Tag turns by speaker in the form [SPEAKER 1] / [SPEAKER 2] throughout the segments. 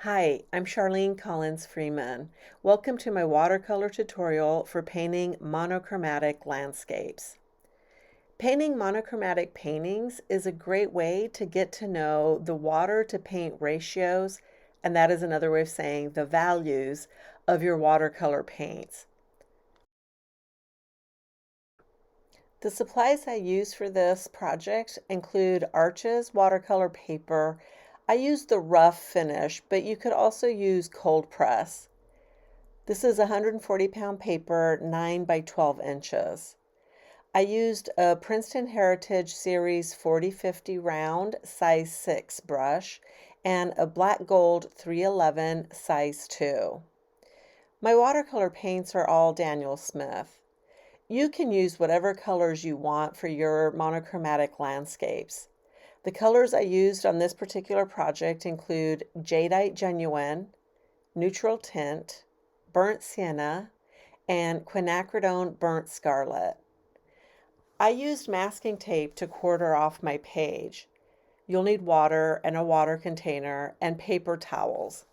[SPEAKER 1] Hi, I'm Charlene Collins Freeman. Welcome to my watercolor tutorial for painting monochromatic landscapes. Painting monochromatic paintings is a great way to get to know the water to paint ratios, and that is another way of saying the values of your watercolor paints. The supplies I use for this project include Arches watercolor paper. I use the rough finish, but you could also use cold press. This is 140-pound paper, 9 by 12 inches. I used a Princeton Heritage Series 4050 round size 6 brush and a black gold 311 size 2. My watercolor paints are all Daniel Smith. You can use whatever colors you want for your monochromatic landscapes. The colors I used on this particular project include Jadeite Genuine, Neutral Tint, Burnt Sienna, and Quinacridone Burnt Scarlet. I used masking tape to quarter off my page. You'll need water and a water container and paper towels.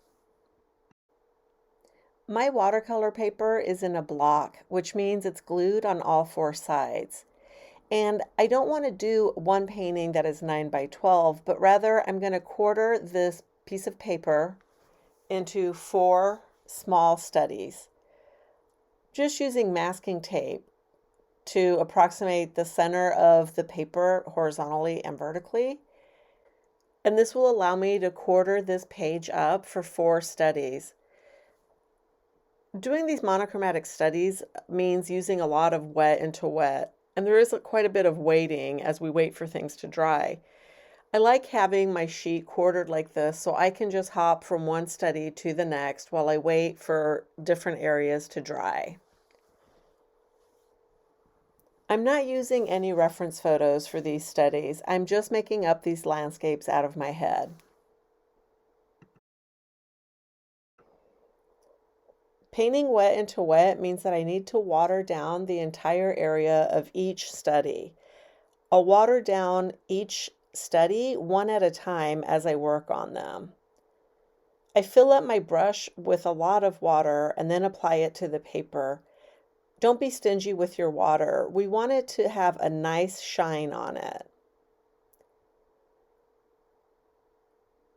[SPEAKER 1] My watercolor paper is in a block, which means it's glued on all four sides. And I don't want to do one painting that is 9 by 12, but rather I'm going to quarter this piece of paper into 4 small studies, just using masking tape to approximate the center of the paper horizontally and vertically. And this will allow me to quarter this page up for 4 studies. Doing these monochromatic studies means using a lot of wet into wet, and there is quite a bit of waiting as we wait for things to dry. I like having my sheet quartered like this so I can just hop from one study to the next while I wait for different areas to dry. I'm not using any reference photos for these studies. I'm just making up these landscapes out of my head. Painting wet into wet means that I need to water down the entire area of each study. I'll water down each study one at a time as I work on them. I fill up my brush with a lot of water and then apply it to the paper. Don't be stingy with your water. We want it to have a nice shine on it.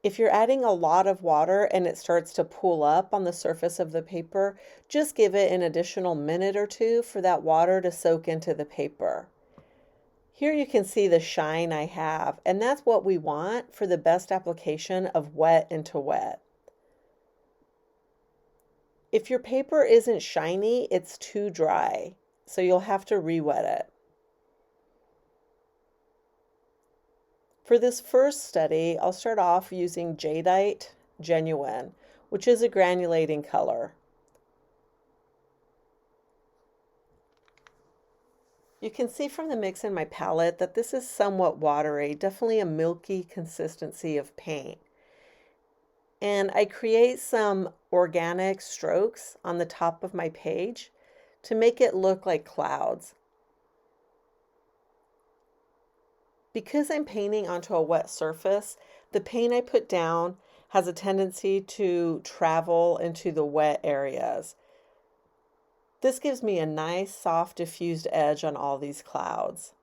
[SPEAKER 1] If you're adding a lot of water and it starts to pool up on the surface of the paper, just give it an additional minute or two for that water to soak into the paper. Here you can see the shine I have, and that's what we want for the best application of wet into wet. If your paper isn't shiny, it's too dry, so you'll have to re-wet it. For this first study, I'll start off using Jadeite Genuine, which is a granulating color. You can see from the mix in my palette that this is somewhat watery, definitely a milky consistency of paint. And I create some organic strokes on the top of my page to make it look like clouds. Because I'm painting onto a wet surface, the paint I put down has a tendency to travel into the wet areas. This gives me a nice, soft, diffused edge on all these clouds.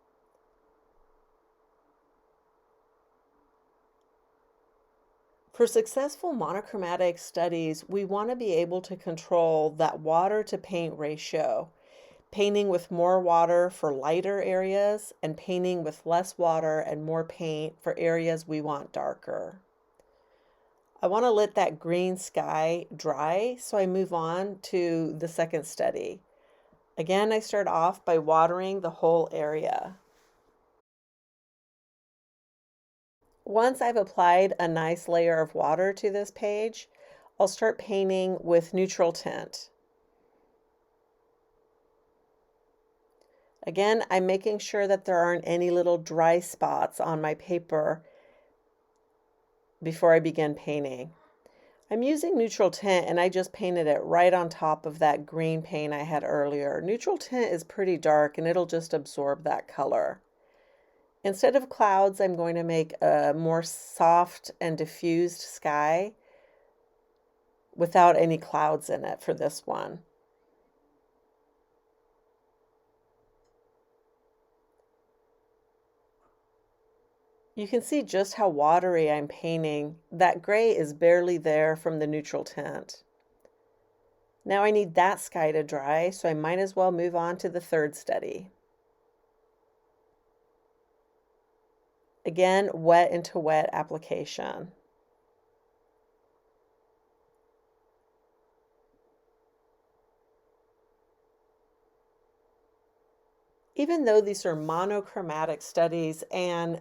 [SPEAKER 1] For successful monochromatic studies, we want to be able to control that water to paint ratio. Painting with more water for lighter areas and painting with less water and more paint for areas we want darker. I want to let that green sky dry, so I move on to the second study. Again, I start off by watering the whole area. Once I've applied a nice layer of water to this page, I'll start painting with neutral tint. Again, I'm making sure that there aren't any little dry spots on my paper before I begin painting. I'm using neutral tint and I just painted it right on top of that green paint I had earlier. Neutral tint is pretty dark and it'll just absorb that color. Instead of clouds, I'm going to make a more soft and diffused sky without any clouds in it for this one. You can see just how watery I'm painting. That gray is barely there from the neutral tint. Now I need that sky to dry, so I might as well move on to the third study. Again, wet into wet application. Even though these are monochromatic studies, and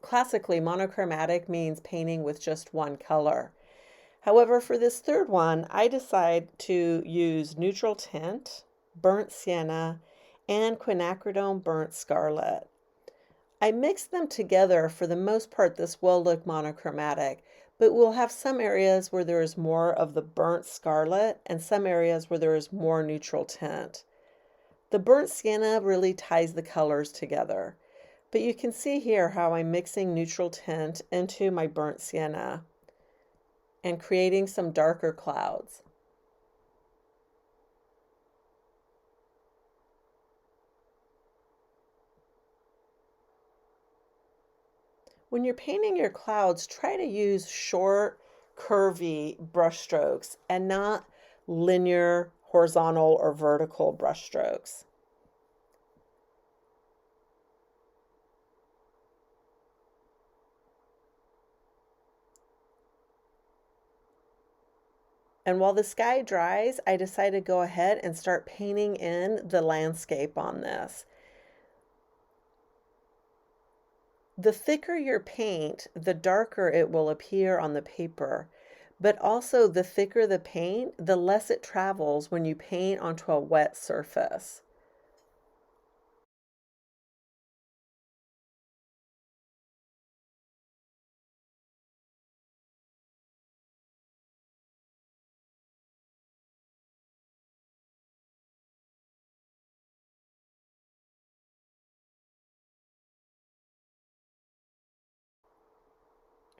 [SPEAKER 1] classically monochromatic means painting with just one color. However, for this third one, I decide to use neutral tint, burnt sienna, and quinacridone burnt scarlet. I mix them together. For the most part, this will look monochromatic, but we'll have some areas where there is more of the burnt scarlet and some areas where there is more neutral tint. The burnt sienna really ties the colors together, but you can see here how I'm mixing neutral tint into my burnt sienna and creating some darker clouds. When you're painting your clouds, try to use short, curvy brush strokes and not linear, horizontal, or vertical brush strokes. And while the sky dries, I decided to go ahead and start painting in the landscape on this. The thicker your paint, the darker it will appear on the paper. But also, the thicker the paint, the less it travels when you paint onto a wet surface.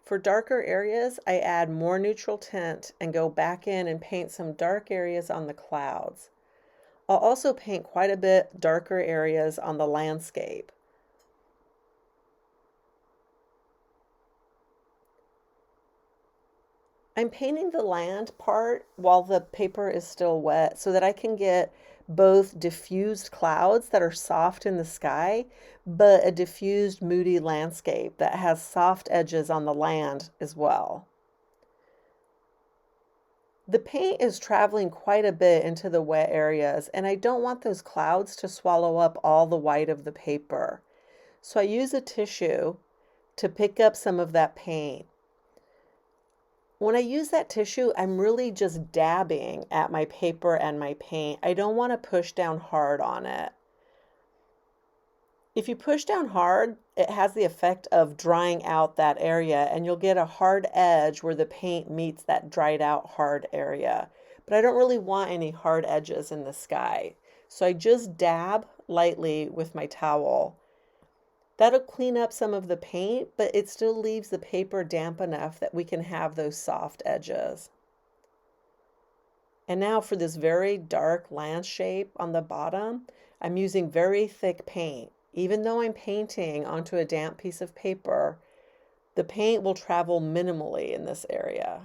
[SPEAKER 1] For darker areas, I add more neutral tint and go back in and paint some dark areas on the clouds. I'll also paint quite a bit darker areas on the landscape. I'm painting the land part while the paper is still wet so that I can get both diffused clouds that are soft in the sky, but a diffused, moody landscape that has soft edges on the land as well. The paint is traveling quite a bit into the wet areas, and I don't want those clouds to swallow up all the white of the paper. So I use a tissue to pick up some of that paint. When I use that tissue, I'm really just dabbing at my paper and my paint. I don't want to push down hard on it. If you push down hard, it has the effect of drying out that area, and you'll get a hard edge where the paint meets that dried out hard area. But I don't really want any hard edges in the sky. So I just dab lightly with my towel. That'll clean up some of the paint, but it still leaves the paper damp enough that we can have those soft edges. And now for this very dark landscape on the bottom, I'm using very thick paint. Even though I'm painting onto a damp piece of paper, the paint will travel minimally in this area.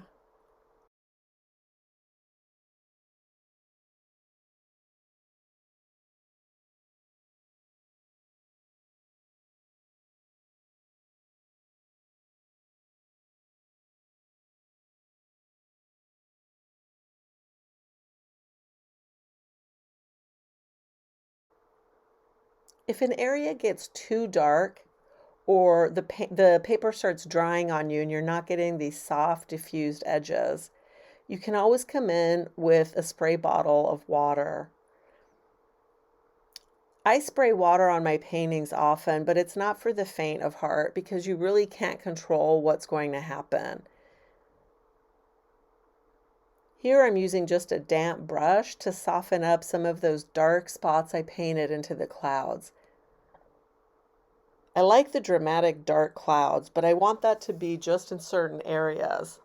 [SPEAKER 1] If an area gets too dark or the paper starts drying on you and you're not getting these soft diffused edges, you can always come in with a spray bottle of water. I spray water on my paintings often, but it's not for the faint of heart because you really can't control what's going to happen. Here I'm using just a damp brush to soften up some of those dark spots I painted into the clouds. I like the dramatic dark clouds, but I want that to be just in certain areas.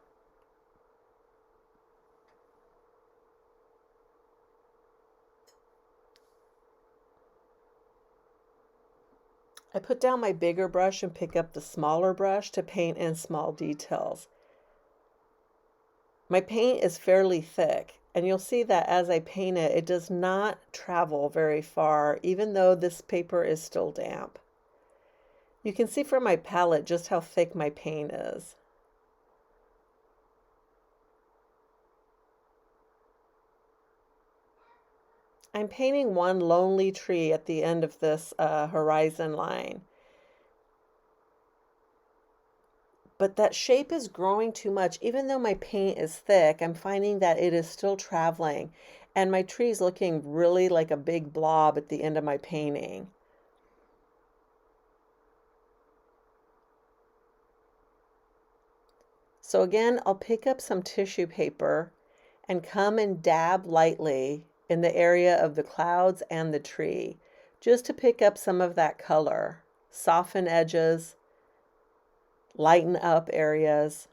[SPEAKER 1] I put down my bigger brush and pick up the smaller brush to paint in small details. My paint is fairly thick, and you'll see that as I paint it, it does not travel very far, even though this paper is still damp. You can see from my palette just how thick my paint is. I'm painting one lonely tree at the end of this horizon line. But that shape is growing too much. Even though my paint is thick, I'm finding that it is still traveling. And my tree is looking really like a big blob at the end of my painting. So again, I'll pick up some tissue paper and come and dab lightly in the area of the clouds and the tree, just to pick up some of that color, soften edges, lighten up areas.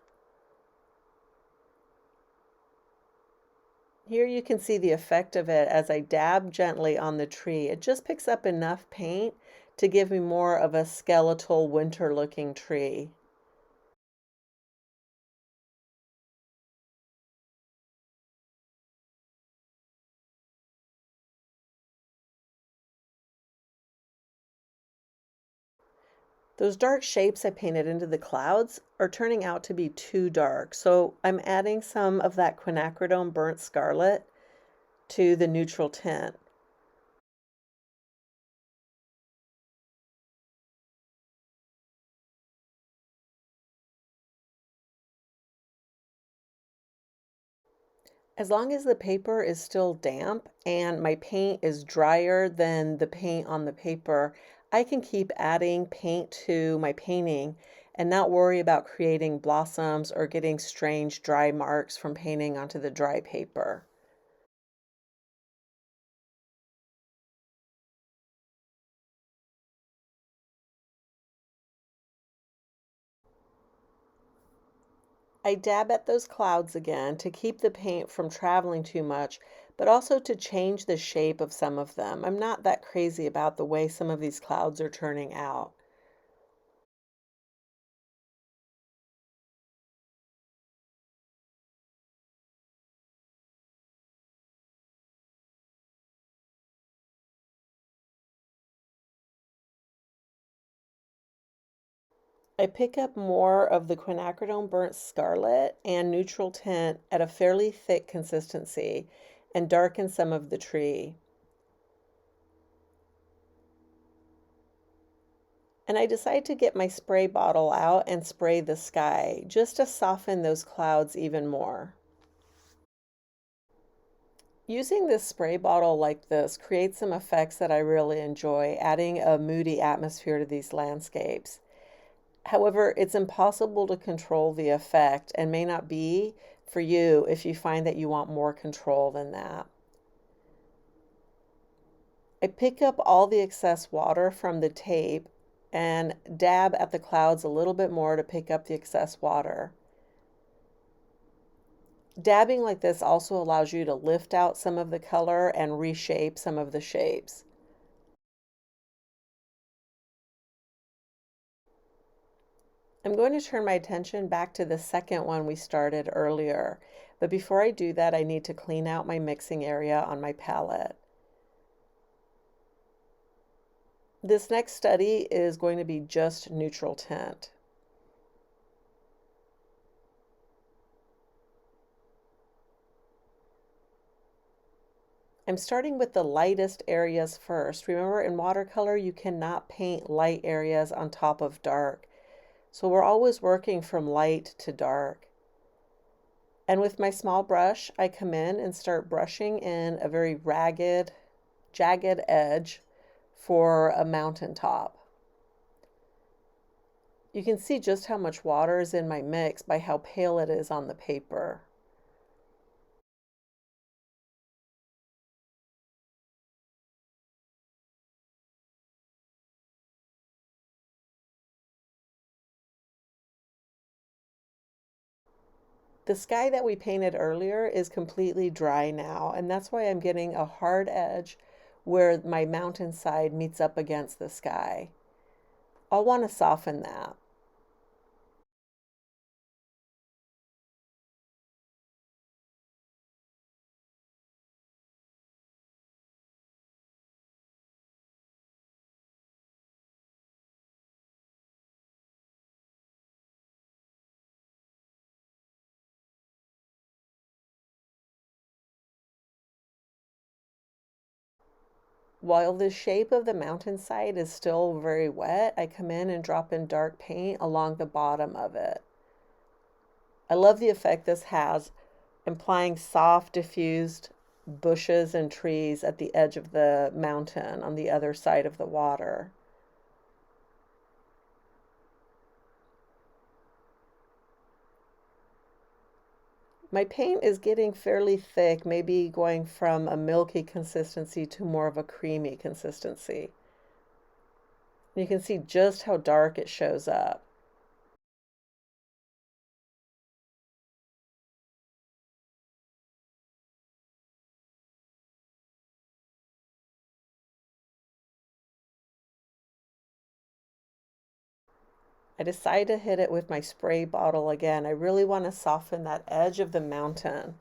[SPEAKER 1] Here you can see the effect of it as I dab gently on the tree. It just picks up enough paint to give me more of a skeletal winter looking tree. Those dark shapes I painted into the clouds are turning out to be too dark, so I'm adding some of that quinacridone burnt scarlet to the neutral tint. As long as the paper is still damp and my paint is drier than the paint on the paper, I can keep adding paint to my painting and not worry about creating blossoms or getting strange dry marks from painting onto the dry paper. I dab at those clouds again to keep the paint from traveling too much, but also to change the shape of some of them. I'm not that crazy about the way some of these clouds are turning out. I pick up more of the quinacridone burnt scarlet and neutral tint at a fairly thick consistency and darken some of the tree. And I decide to get my spray bottle out and spray the sky just to soften those clouds even more. Using this spray bottle like this creates some effects that I really enjoy, adding a moody atmosphere to these landscapes. However, it's impossible to control the effect and may not be for you if you find that you want more control than that. I pick up all the excess water from the tape and dab at the clouds a little bit more to pick up the excess water. Dabbing like this also allows you to lift out some of the color and reshape some of the shapes. I'm going to turn my attention back to the second one we started earlier, but before I do that, I need to clean out my mixing area on my palette. This next study is going to be just neutral tint. I'm starting with the lightest areas first. Remember, in watercolor, you cannot paint light areas on top of dark. So we're always working from light to dark. And with my small brush, I come in and start brushing in a very ragged, jagged edge for a mountaintop. You can see just how much water is in my mix by how pale it is on the paper. The sky that we painted earlier is completely dry now, and that's why I'm getting a hard edge where my mountainside meets up against the sky. I'll want to soften that. While the shape of the mountainside is still very wet, I come in and drop in dark paint along the bottom of it. I love the effect this has, implying soft, diffused bushes and trees at the edge of the mountain on the other side of the water. My paint is getting fairly thick, maybe going from a milky consistency to more of a creamy consistency. You can see just how dark it shows up. I decide to hit it with my spray bottle again. I really want to soften that edge of the mountain.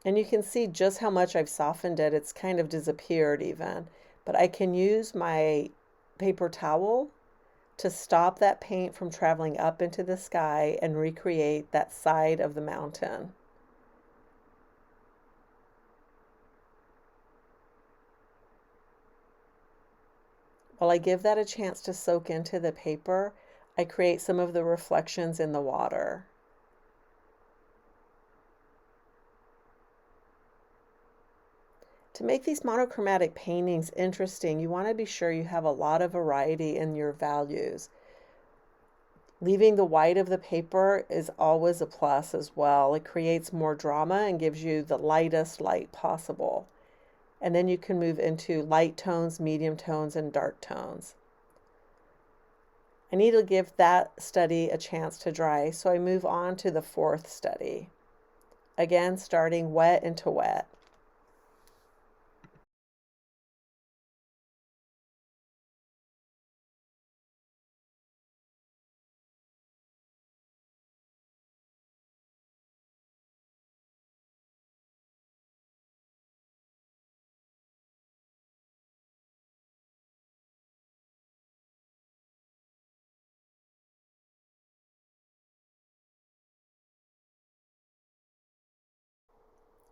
[SPEAKER 1] And you can see just how much I've softened it. It's kind of disappeared even. But I can use my paper towel to stop that paint from traveling up into the sky and recreate that side of the mountain. While I give that a chance to soak into the paper, I create some of the reflections in the water. To make these monochromatic paintings interesting, you want to be sure you have a lot of variety in your values. Leaving the white of the paper is always a plus as well. It creates more drama and gives you the lightest light possible. And then you can move into light tones, medium tones, and dark tones. I need to give that study a chance to dry, so I move on to the fourth study. Again, starting wet into wet.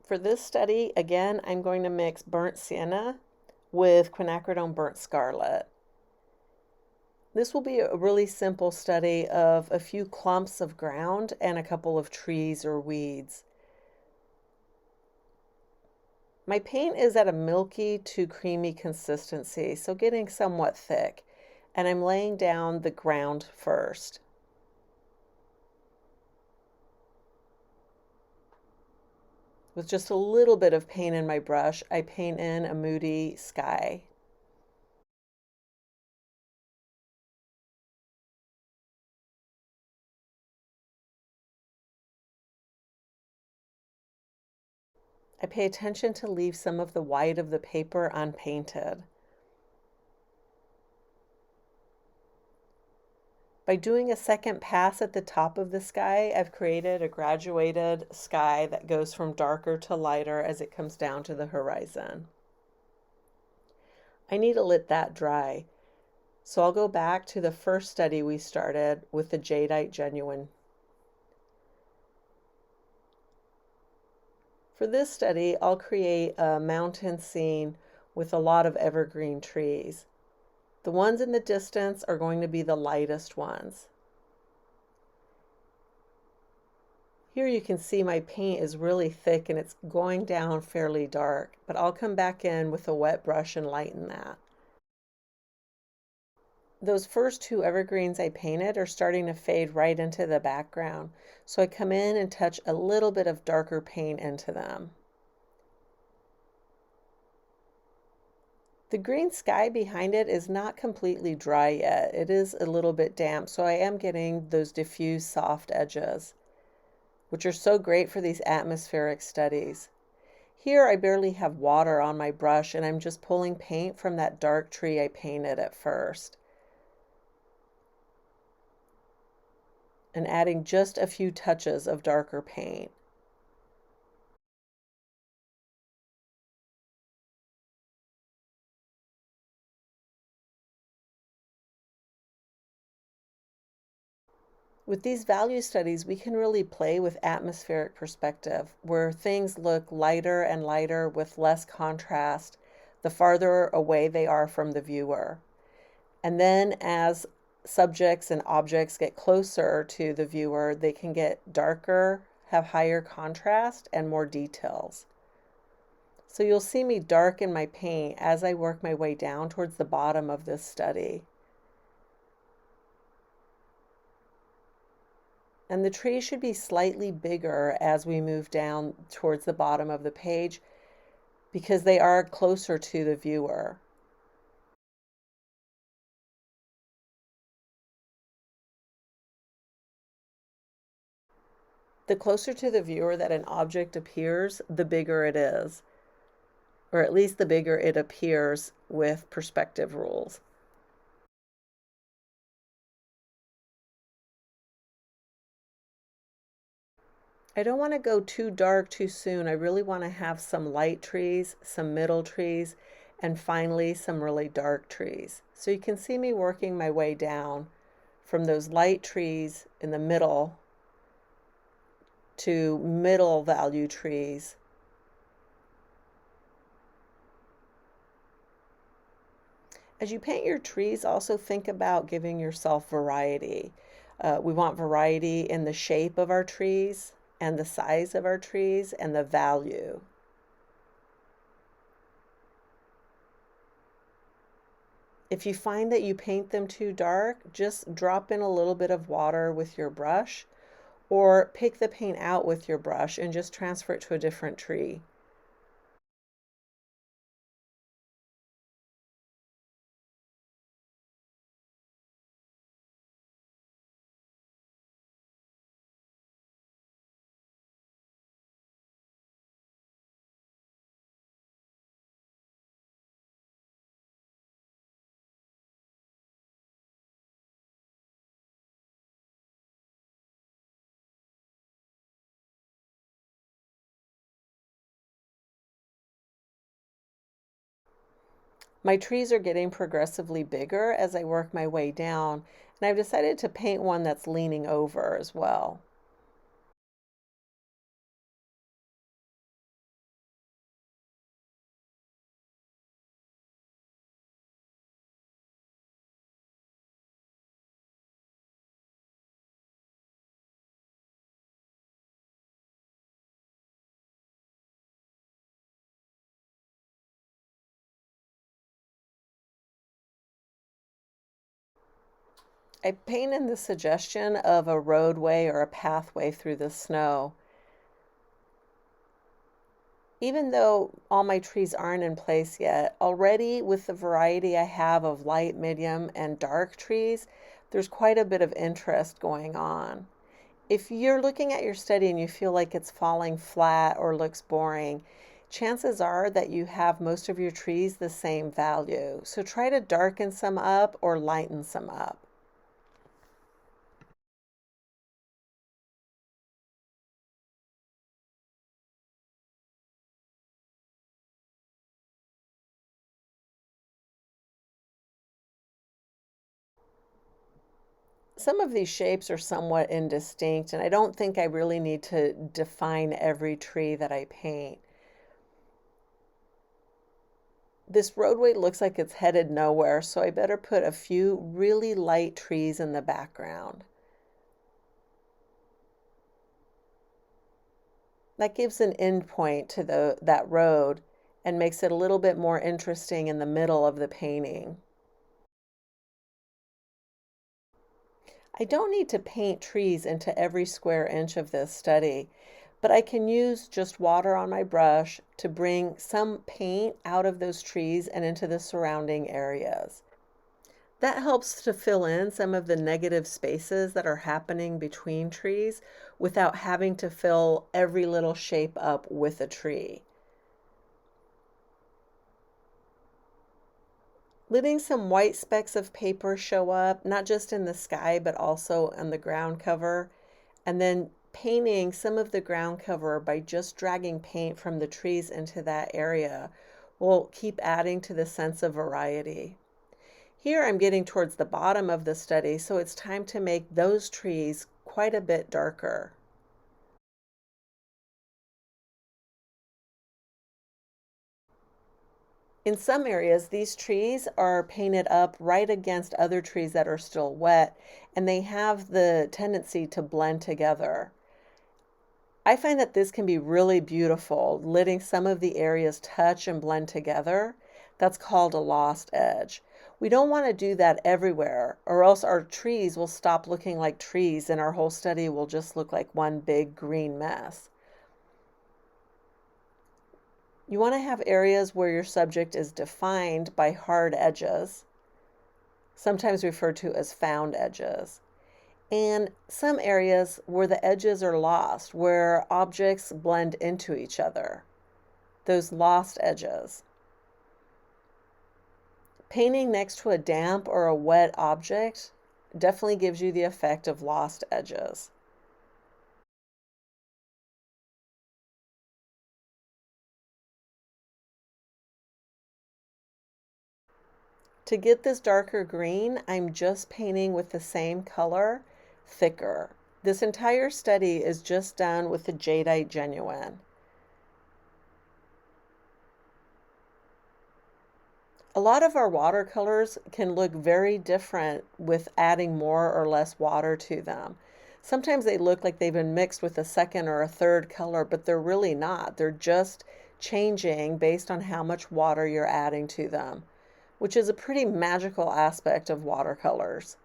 [SPEAKER 1] For this study, again, I'm going to mix burnt sienna with quinacridone burnt scarlet. This will be a really simple study of a few clumps of ground and a couple of trees or weeds. My paint is at a milky to creamy consistency, so getting somewhat thick, and I'm laying down the ground first. With just a little bit of paint in my brush, I paint in a moody sky. I pay attention to leave some of the white of the paper unpainted. By doing a second pass at the top of the sky, I've created a graduated sky that goes from darker to lighter as it comes down to the horizon. I need to let that dry. So I'll go back to the first study we started with the Jadeite Genuine. For this study, I'll create a mountain scene with a lot of evergreen trees. The ones in the distance are going to be the lightest ones. Here you can see my paint is really thick and it's going down fairly dark, but I'll come back in with a wet brush and lighten that. Those first two evergreens I painted are starting to fade right into the background, so I come in and touch a little bit of darker paint into them. The green sky behind it is not completely dry yet. It is a little bit damp, so I am getting those diffuse soft edges, which are so great for these atmospheric studies. Here I barely have water on my brush and I'm just pulling paint from that dark tree I painted at first. and adding just a few touches of darker paint. With these value studies, we can really play with atmospheric perspective, where things look lighter and lighter with less contrast the farther away they are from the viewer. And then as subjects and objects get closer to the viewer, they can get darker, have higher contrast, and more details. So you'll see me darken my paint as I work my way down towards the bottom of this study. And the tree should be slightly bigger as we move down towards the bottom of the page because they are closer to the viewer. The closer to the viewer that an object appears, the bigger it is, or at least the bigger it appears with perspective rules. I don't want to go too dark too soon. I really want to have some light trees, some middle trees, and finally some really dark trees. So you can see me working my way down from those light trees in the middle to middle value trees. As you paint your trees, also think about giving yourself variety. We want variety in the shape of our trees and the size of our trees and the value. If you find that you paint them too dark, just drop in a little bit of water with your brush or pick the paint out with your brush and just transfer it to a different tree. My trees are getting progressively bigger as I work my way down, and I've decided to paint one that's leaning over as well. I painted the suggestion of a roadway or a pathway through the snow. Even though all my trees aren't in place yet, already with the variety I have of light, medium, and dark trees, there's quite a bit of interest going on. If you're looking at your study and you feel like it's falling flat or looks boring, chances are that you have most of your trees the same value. So try to darken some up or lighten some up. Some of these shapes are somewhat indistinct, and I don't think I really need to define every tree that I paint. This roadway looks like it's headed nowhere, so I better put a few really light trees in the background. That gives an end point to that road and makes it a little bit more interesting in the middle of the painting. I don't need to paint trees into every square inch of this study, but I can use just water on my brush to bring some paint out of those trees and into the surrounding areas. That helps to fill in some of the negative spaces that are happening between trees without having to fill every little shape up with a tree. Letting some white specks of paper show up, not just in the sky, but also on the ground cover, and then painting some of the ground cover by just dragging paint from the trees into that area will keep adding to the sense of variety. Here I'm getting towards the bottom of the study, so it's time to make those trees quite a bit darker. In some areas, these trees are painted up right against other trees that are still wet, and they have the tendency to blend together. I find that this can be really beautiful, letting some of the areas touch and blend together. That's called a lost edge. We don't want to do that everywhere, or else our trees will stop looking like trees and our whole study will just look like one big green mess. You want to have areas where your subject is defined by hard edges, sometimes referred to as found edges, and some areas where the edges are lost, where objects blend into each other, those lost edges. Painting next to a damp or a wet object definitely gives you the effect of lost edges. To get this darker green, I'm just painting with the same color, thicker. This entire study is just done with the Jadeite Genuine. A lot of our watercolors can look very different with adding more or less water to them. Sometimes they look like they've been mixed with a second or a third color, but they're really not. They're just changing based on how much water you're adding to them, which is a pretty magical aspect of watercolors.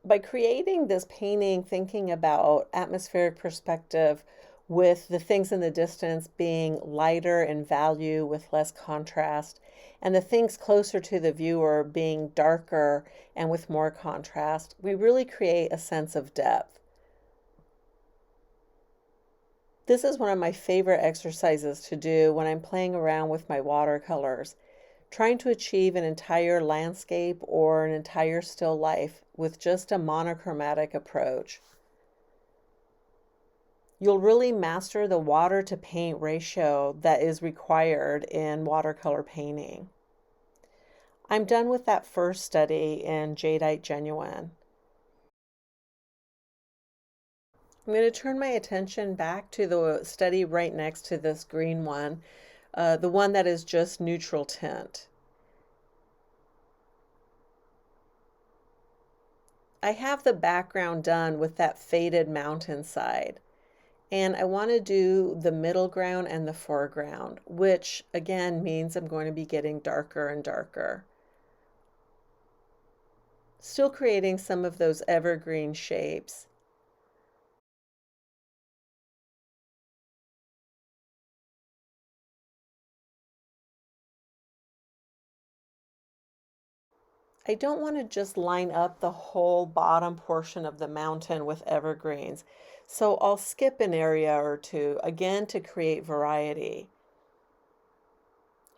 [SPEAKER 1] By creating this painting, thinking about atmospheric perspective with the things in the distance being lighter in value with less contrast, and the things closer to the viewer being darker and with more contrast, we really create a sense of depth. This is one of my favorite exercises to do when I'm playing around with my watercolors, trying to achieve an entire landscape or an entire still life with just a monochromatic approach. You'll really master the water to paint ratio that is required in watercolor painting. I'm done with that first study in Jadeite Genuine. I'm going to turn my attention back to the study right next to this green one, the one that is just neutral tint. I have the background done with that faded mountainside. And I want to do the middle ground and the foreground, which again means I'm going to be getting darker and darker. Still creating some of those evergreen shapes. I don't want to just line up the whole bottom portion of the mountain with evergreens. So I'll skip an area or two, again to create variety.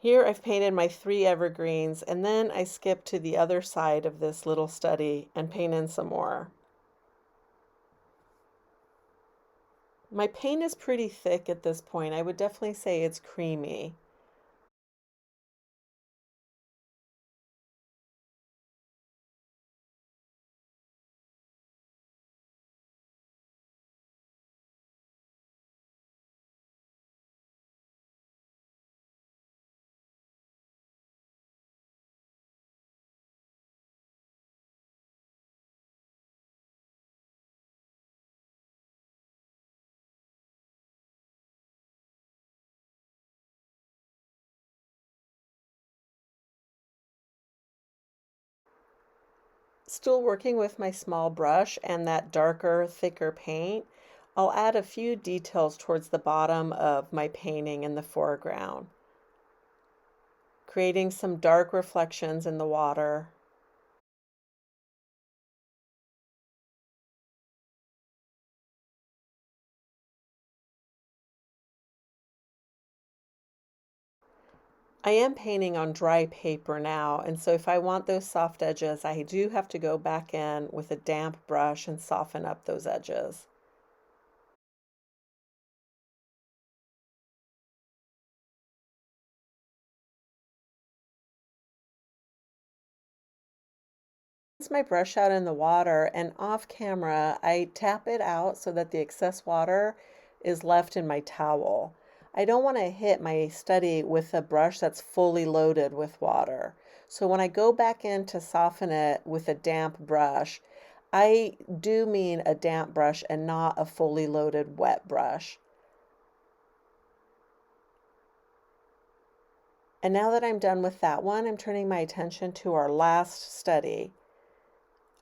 [SPEAKER 1] Here I've painted my 3 evergreens, and then I skip to the other side of this little study and paint in some more. My paint is pretty thick at this point. I would definitely say it's creamy. Still working with my small brush and that darker, thicker paint, I'll add a few details towards the bottom of my painting in the foreground, creating some dark reflections in the water. I am painting on dry paper now, and so if I want those soft edges, I do have to go back in with a damp brush and soften up those edges. Rinse my brush out in the water, and off camera, I tap it out so that the excess water is left in my towel. I don't want to hit my study with a brush that's fully loaded with water. So when I go back in to soften it with a damp brush, I do mean a damp brush and not a fully loaded wet brush. And now that I'm done with that one, I'm turning my attention to our last study.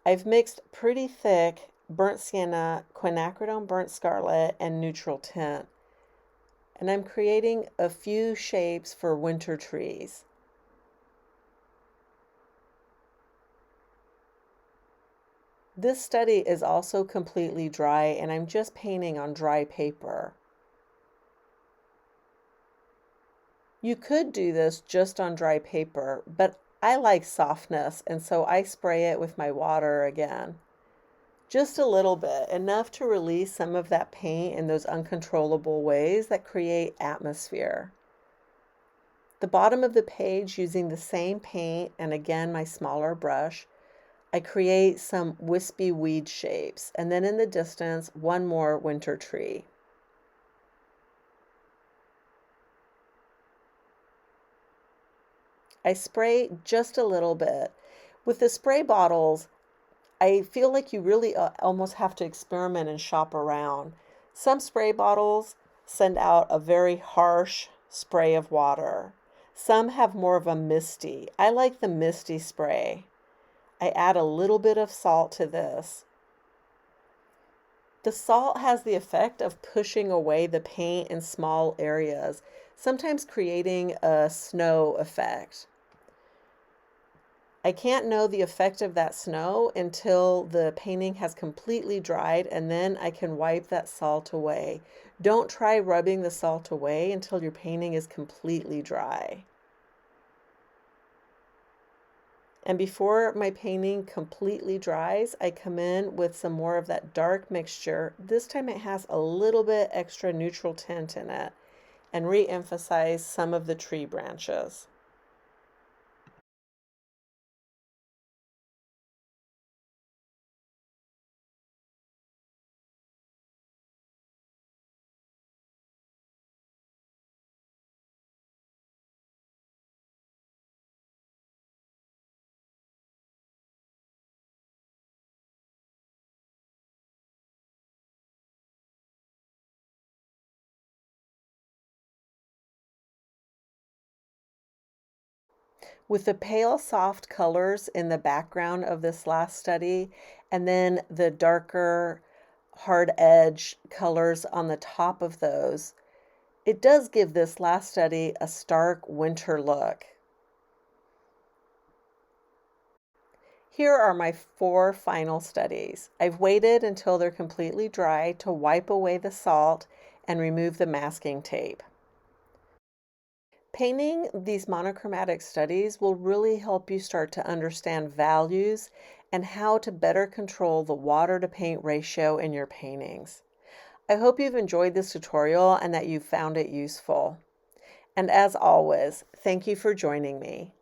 [SPEAKER 1] I've mixed pretty thick burnt sienna, quinacridone burnt scarlet, and neutral tint. And I'm creating a few shapes for winter trees. This study is also completely dry, and I'm just painting on dry paper. You could do this just on dry paper, but I like softness, and so I spray it with my water again. Just a little bit, enough to release some of that paint in those uncontrollable ways that create atmosphere. The bottom of the page, using the same paint and again my smaller brush, I create some wispy weed shapes, and then in the distance, one more winter tree. I spray just a little bit. With the spray bottles, I feel like you really almost have to experiment and shop around. Some spray bottles send out a very harsh spray of water. Some have more of a misty. I like the misty spray. I add a little bit of salt to this. The salt has the effect of pushing away the paint in small areas, sometimes creating a snow effect. I can't know the effect of that snow until the painting has completely dried, and then I can wipe that salt away. Don't try rubbing the salt away until your painting is completely dry. And before my painting completely dries, I come in with some more of that dark mixture. This time it has a little bit extra neutral tint in it, and re-emphasize some of the tree branches. With the pale soft colors in the background of this last study, and then the darker hard edge colors on the top of those, it does give this last study a stark winter look. Here are my 4 final studies. I've waited until they're completely dry to wipe away the salt and remove the masking tape. Painting these monochromatic studies will really help you start to understand values and how to better control the water to paint ratio in your paintings. I hope you've enjoyed this tutorial and that you found it useful. And as always, thank you for joining me.